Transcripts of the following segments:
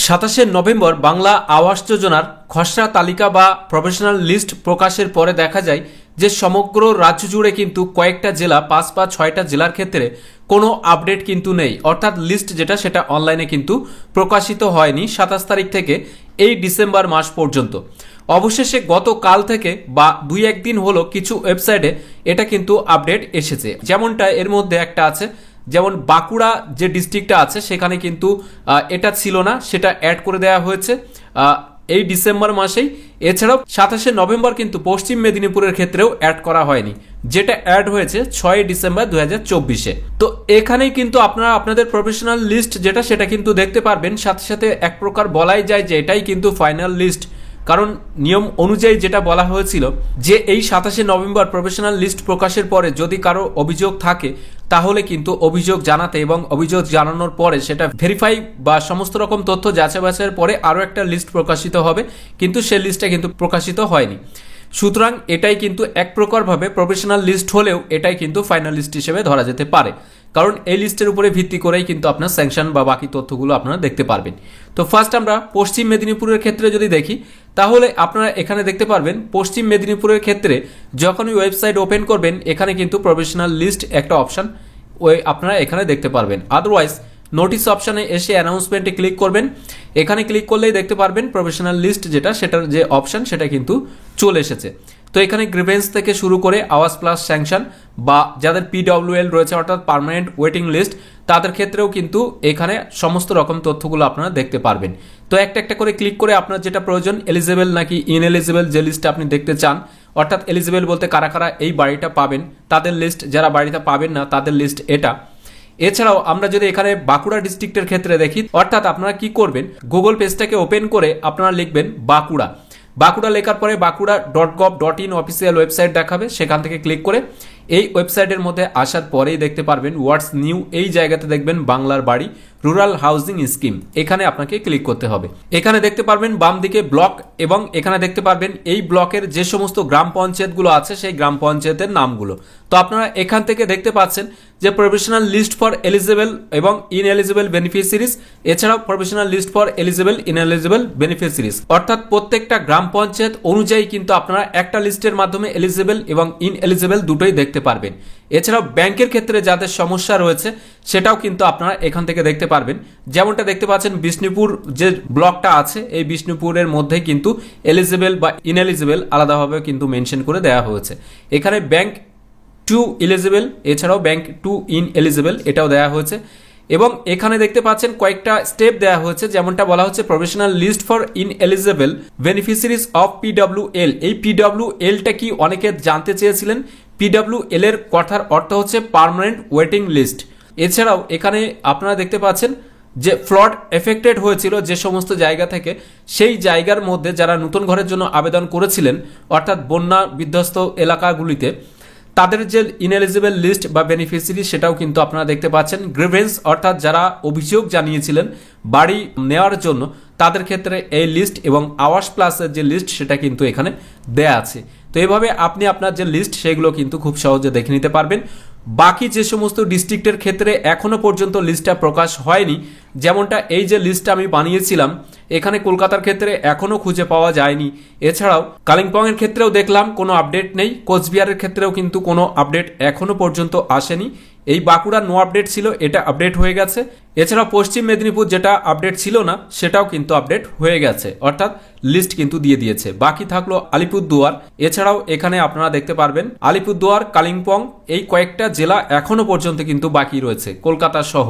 27 November Bangla আবাস যোজনার খসড়া তালিকা বা প্রফেশনাল লিস্ট প্রকাশের পরে দেখা যায় যে সমগ্র রাজ্য জুড়ে কিন্তু কয়েকটা জেলা 5 বা 6টা জেলার ক্ষেত্রে কোনো আপডেট কিন্তু নেই, অর্থাৎ লিস্ট যেটা সেটা অনলাইনে কিন্তু প্রকাশিত হয়নি 27 তারিখ থেকে এই ডিসেম্বর মাস পর্যন্ত। অবশেষে গতকাল থেকে বা 2-1 দিন হলো কিছু ওয়েবসাইটে এটা কিন্তু আপডেট এসেছে। যেমনটা এর মধ্যে একটা আছে, যেমন বাঁকুড়া যে ডিস্ট্রিক্টটা আছে সেখানে কিন্তু এটা ছিল না, সেটা অ্যাড করে দেওয়া হয়েছে এই ডিসেম্বর মাসেই। এছাড়াও 27শে নভেম্বর কিন্তু পশ্চিম মেদিনীপুরের ক্ষেত্রেও অ্যাড করা হয়নি, যেটা অ্যাড হয়েছে 6 ডিসেম্বর 2024-এ। তো এখানেই কিন্তু আপনারা আপনাদের প্রফেশনাল লিস্ট যেটা সেটা কিন্তু দেখতে পারবেন। সাথে সাথে এক প্রকার বলাই যায় যে এটাই কিন্তু ফাইনাল লিস্ট, কারণ নিয়ম অনুযায়ী যেটা বলা হয়েছিল যে এই 27শে নভেম্বর প্রফেশনাল লিস্ট প্রকাশের পরে যদি কারো অভিযোগ থাকে তাহলে কিন্তু অভিযোগ জানাতে এবং অভিযোগ জানানোর পরে সেটা ভেরিফাই বা সমস্ত রকম তথ্য যাচাই বাছাইয়ের পরে আরও একটা লিস্ট প্রকাশিত হবে, কিন্তু সেই লিস্টটা কিন্তু প্রকাশিত হয়নি। সুতরাং এটাই কিন্তু এক প্রকারভাবে প্রফেশনাল লিস্ট হলেও এটাই কিন্তু ফাইনাল লিস্ট হিসেবে ধরা যেতে পারে, কারণ এই লিস্টের উপরে ভিত্তি করেই কিন্তু আপনার স্যাংশন বা বাকি তথ্যগুলো আপনারা দেখতে পারবেন। তো ফার্স্ট আমরা পশ্চিম মেদিনীপুরের ক্ষেত্রে যদি দেখি তাহলে আপনারা এখানে দেখতে পারবেন পশ্চিম মেদিনীপুরের ক্ষেত্রে যখনই ওয়েবসাইট ওপেন করবেন এখানে কিন্তু প্রফেশনাল লিস্ট একটা অপশান আপনারা এখানে দেখতে পারবেন। আদারওয়াইজ নোটিস অপশানে এসে অ্যানাউন্সমেন্টে ক্লিক করবেন, এখানে ক্লিক করলেই দেখতে পারবেন প্রফেশনাল লিস্ট যেটা সেটার যে অপশান সেটা কিন্তু চলে এসেছে। তো এখানে গ্রিভেন্স থেকে শুরু করে আওয়াজ প্লাস স্যাংশন বা যাদের PWL রয়েছে অর্থাৎ পার্মানেন্ট ওয়েটিং লিস্ট তাদের ক্ষেত্রেও কিন্তু এখানে সমস্ত রকম তথ্যগুলো আপনারা দেখতে পারবেন। তো একটা একটা করে ক্লিক করে আপনার যেটা প্রয়োজন এলিজিবল নাকি ইনএলিজিবল যে লিস্টটা আপনি দেখতে চান, অর্থাৎ এলিজিবল বলতে কারা কারা এই বাড়িটা পাবেন তাদের লিস্ট, যারা বাড়িটা পাবেন না তাদের লিস্ট এটা। এছাড়াও আমরা যদি এখানে বাঁকুড়া ডিস্ট্রিক্টের ক্ষেত্রে দেখি, অর্থাৎ আপনারা কি করবেন গুগল পেজটাকে ওপেন করে আপনারা লিখবেন বাঁকুড়া। বাঁকুড়া লেখার পরে বাঁকুড়া.gov.in অফিসিয়াল ওয়েবসাইট দেখাবে, সেখান থেকে ক্লিক করে এই ওয়েবসাইটের মধ্যে আসার পরেই দেখতে পারবেন হোয়াটস নিউ, এই জায়গাতে দেখবেন বাংলার বাড়ি রুরাল হাউজিং স্কিম, এখানে আপনাকে ক্লিক করতে হবে। এখানে দেখতে পারবেন বাম দিকে ব্লক এবং এখানে দেখতে পারবেন এই ব্লকের যে সমস্ত গ্রাম পঞ্চায়েতগুলো আছে সেই গ্রাম পঞ্চায়েতের নামগুলো। তো আপনারা এখান থেকে দেখতে পাচ্ছেন যে প্রফেশনাল লিস্ট ফর এলিজিবল এবং ইনএলিজিবল বেনিফিশিয়ারিজ, এছাড়াও professional list for eligible ineligible beneficiaries, অর্থাৎ প্রত্যেকটা গ্রাম পঞ্চায়েত অনুযায়ী কিন্তু আপনারা একটা লিস্টের মাধ্যমে এলিজিবল এবং ইনএলিজিবল দুটোই দেখতে পারবেন। এছাড়াও ব্যাংকের ক্ষেত্রে যাদের সমস্যা রয়েছে সেটাও কিন্তু আপনারা এখান থেকে দেখতে পারবেন। যেমনটা দেখতে পাচ্ছেন বিষ্ণুপুর যে ব্লকটা আছে এই বিষ্ণুপুরের মধ্যে কিন্তু এলিজিবল বা ইনএলিজিবল আলাদাভাবে কিন্তু মেনশন করে দেওয়া হয়েছে। এখানে ব্যাংক টু এলিজিবল এছাড়াও ব্যাংক টু ইনএলিজিবল এটাও দেওয়া হয়েছে এবং এখানে দেখতে পাচ্ছেন কয়েকটা স্টেপ দেওয়া হয়েছে। যেমনটা বলা হচ্ছে professional list for ineligible beneficiaries of PWL। এই PWLটা কি অনেকে জানতে চেয়েছিলেন। PWL এর কথার অর্থ হচ্ছে পার্মানেন্ট ওয়েটিং লিস্ট। এছাড়াও এখানে আপনারা দেখতে পাচ্ছেন যে ফ্লড এফেক্টেড হয়েছিল যে সমস্ত জায়গা থেকে, সেই জায়গার মধ্যে যারা নতুন ঘরের জন্য আবেদন করেছিলেন অর্থাৎ বন্যা বিধ্বস্ত এলাকাগুলিতে তাদের যে ইনএলিজিবল লিস্ট বা বেনিফিশিয়ারি সেটাও কিন্তু আপনারা দেখতে পাচ্ছেন। গ্রিভেন্স অর্থাৎ যারা অভিযোগ জানিয়েছিলেন বাড়ি নেওয়ার জন্য তাদের ক্ষেত্রে এই লিস্ট এবং আওয়াস প্লাসের যে লিস্ট সেটা কিন্তু এখানে দেয়া আছে। তো এইভাবে আপনি আপনার যে লিস্ট সেগুলো কিন্তু খুব সহজে দেখে নিতে পারবেন। বাকি যে সমস্ত ডিস্ট্রিক্টের ক্ষেত্রে এখনো পর্যন্ত লিস্টটা প্রকাশ হয়নি, যেমনটা এই যে লিস্টটা আমি বানিয়েছিলাম এখানে কলকাতার ক্ষেত্রে এখনো খুঁজে পাওয়া যায়নি। এছাড়াও কালিম্পংয়ের ক্ষেত্রেও দেখলাম কোনো আপডেট নেই, কোচবিহারের ক্ষেত্রেও কিন্তু কোনো আপডেট এখনো পর্যন্ত আসেনি। এই বাঁকুড়া নো আপডেট ছিল, এটা আপডেট হয়ে গেছে। এছাড়াও পশ্চিম মেদিনীপুর যেটা আপডেট ছিল না সেটাও কিন্তু আপডেট হয়ে গেছে, অর্থাৎ লিস্ট কিন্তু দিয়ে দিয়েছে। বাকি থাকলো আলিপুরদুয়ার। এছাড়াও এখানে আপনারা দেখতে পারবেন আলিপুরদুয়ার, কালিম্পং এই কয়েকটা জেলা এখনো পর্যন্ত কিন্তু বাকি রয়েছে, কলকাতা সহ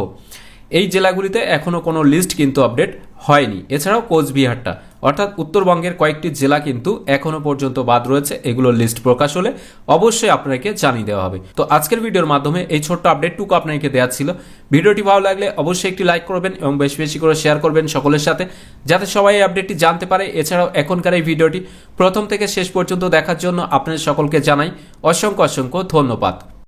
এই জেলাগুলিতে এখনো কোনো লিস্ট কিন্তু আপডেট হয়নি। এছাড়াও কোচবিহারটা অর্থাৎ উত্তরবঙ্গের কয়েকটি জেলা কিন্তু এখনো পর্যন্ত বাদ রয়েছে, এগুলোর লিস্ট প্রকাশ হলে অবশ্যই আপনাকে জানিয়ে দেওয়া হবে। তো আজকের ভিডিওর মাধ্যমে এই ছোট্ট আপডেটটুকু আপনাকে দেওয়া ছিল। ভিডিওটি ভালো লাগলে অবশ্যই একটি লাইক করবেন এবং বেশি বেশি করে শেয়ার করবেন সকলের সাথে, যাতে সবাই এই আপডেটটি জানতে পারে। এছাড়াও এখনকার এই ভিডিওটি প্রথম থেকে শেষ পর্যন্ত দেখার জন্য আপনাদের সকলকে জানাই অসংখ্য অসংখ্য ধন্যবাদ।